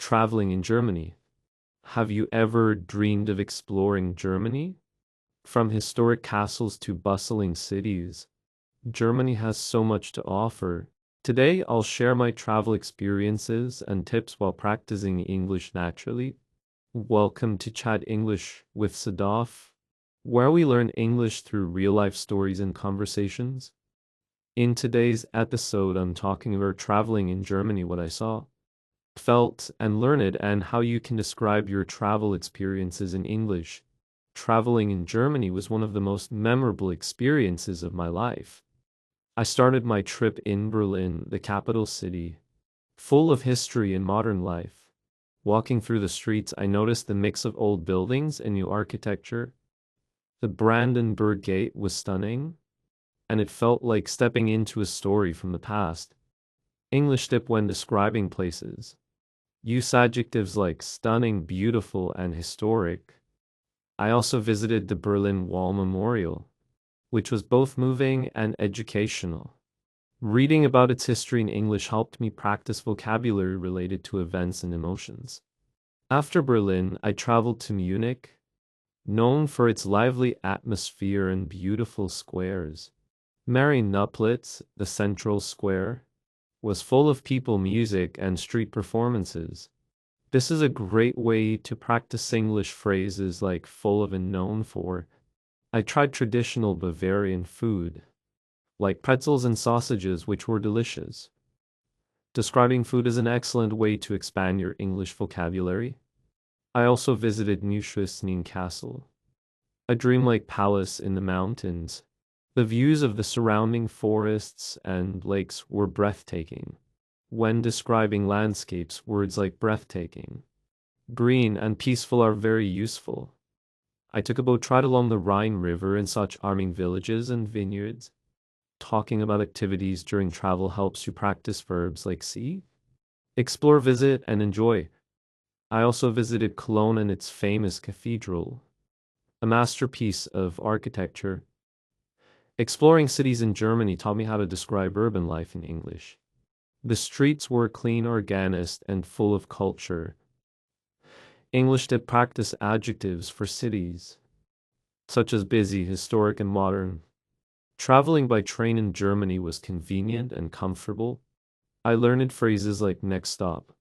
traveling in Germany. Have you ever dreamed of exploring Germany? From historic castles to bustling cities, Germany has so much to offer. Today, I'll share my travel experiences and tips while practicing English naturally. Welcome to Chat English with Sadaf, where we learn English through real life stories and conversations. In today's episode, I'm talking about traveling in Germany, what I saw, felt, and learned, and how you can describe your travel experiences in English. Traveling in Germany was one of the most memorable experiences of my life. I started my trip in Berlin, the capital city, full of history and modern life. Walking through the streets, I noticed the mix of old buildings and new architecture. The Brandenburg Gate was stunning, and it felt like stepping into a story from the past. English tip when describing places: use adjectives like stunning, beautiful, and historic. I also visited the Berlin Wall Memorial, which was both moving and educational. Reading about its history in English helped me practice vocabulary related to events and emotions. After Berlin, I traveled to Munich, known for its lively atmosphere and beautiful squares. Marienplatz, the central square, was full of people, music, and street performances. This is a great way to practice English phrases like full of and known for. I tried traditional Bavarian food, like pretzels and sausages, which were delicious. Describing food is an excellent way to expand your English vocabulary. I also visited Neuschwanstein Castle, a dreamlike palace in the mountains. The views of the surrounding forests and lakes were breathtaking. When describing landscapes, words like breathtaking, green, and peaceful are very useful. I took a boat ride along the Rhine River and saw charming villages and vineyards. Talking about activities during travel helps you practice verbs like see, explore, visit, and enjoy. I also visited Cologne and its famous cathedral, a masterpiece of architecture. Exploring cities in Germany taught me how to describe urban life in English. The streets were clean, organic, and full of culture. English to practice adjectives for cities, such as busy, historic, and modern. Traveling by train in Germany was convenient and comfortable. I learned phrases like next stop,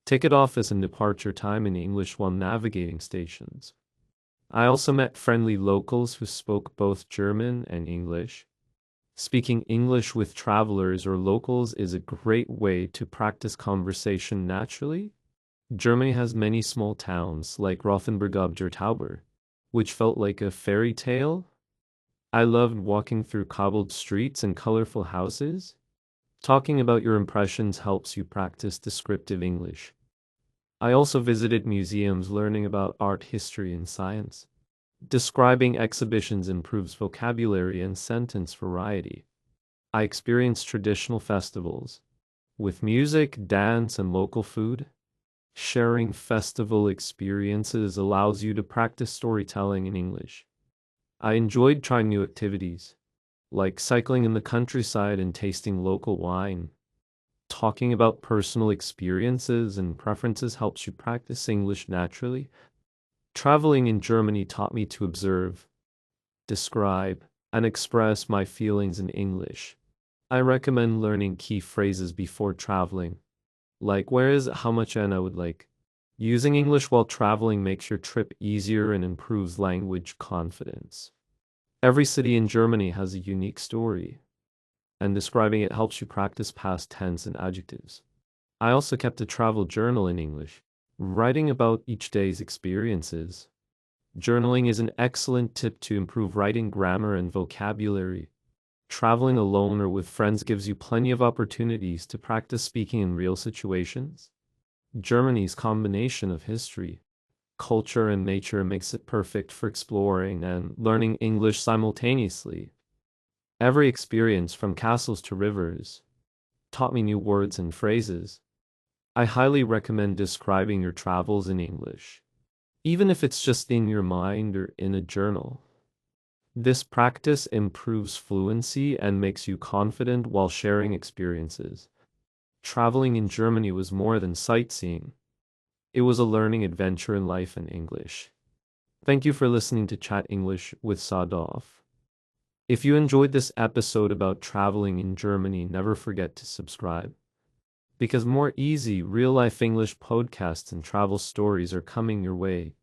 ticket office, and departure time in English while navigating stations. I also met friendly locals who spoke both German and English. Speaking English with travelers or locals is a great way to practice conversation naturally. Germany has many small towns like Rothenburg ob der Tauber, which felt like a fairy tale. I loved walking through cobbled streets and colorful houses. Talking about your impressions helps you practice descriptive English. I also visited museums learning about art, history, and science. Describing exhibitions improves vocabulary and sentence variety. I experienced traditional festivals with music, dance, and local food. Sharing festival experiences allows you to practice storytelling in English. I enjoyed trying new activities, like cycling in the countryside and tasting local wine. Talking about personal experiences and preferences helps you practice English naturally. Traveling in Germany taught me to observe, describe, and express my feelings in English. I recommend learning key phrases before traveling, like where is, how much, and I would like. Using English while traveling makes your trip easier and improves language confidence. Every city in Germany has a unique story, and describing it helps you practice past tense and adjectives. I also kept a travel journal in English, writing about each day's experiences. Journaling is an excellent tip to improve writing, grammar, and vocabulary. Traveling alone or with friends gives you plenty of opportunities to practice speaking in real situations. Germany's combination of history, culture, and nature makes it perfect for exploring and learning English simultaneously. Every experience, from castles to rivers, taught me new words and phrases. I highly recommend describing your travels in English, even if it's just in your mind or in a journal. This practice improves fluency and makes you confident while sharing experiences. Traveling in Germany was more than sightseeing. It was a learning adventure in life and English. Thank you for listening to Chat English with Sadaf. If you enjoyed this episode about traveling in Germany, never forget to subscribe, because more easy, real-life English podcasts and travel stories are coming your way.